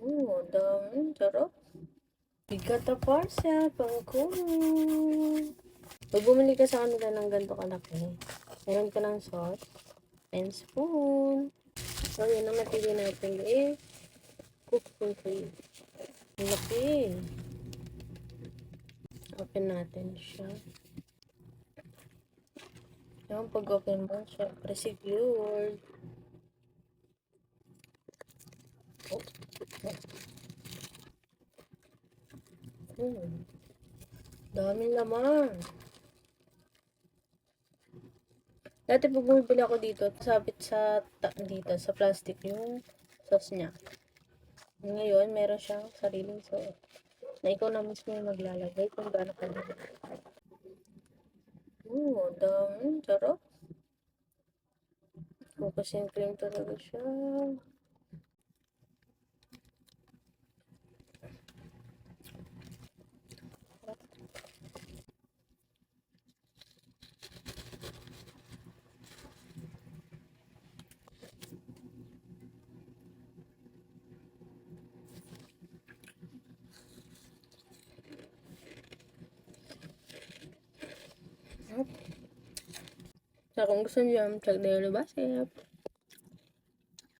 Ang dami. Sarap. Bigat na parcel. Pangkulong. Pag bumili ka sa kanila ng ganito kalaki, meron ka ng sauce and spoon. So, yun ang napili natin cook cookie. Ang laki. Open natin siya. Yung pag-open mo, syempre secured. Daming laman. Dati pag bumibili ako dito, sabit dito sa plastic yung sauce niya. Ngayon, meron siyang sariling sauce na ikaw na mismo yung maglalagay kung gaano ka na. Dami. Sarap. Focus and cream talaga siya. So, kung gusto niyo, check the yellow basket.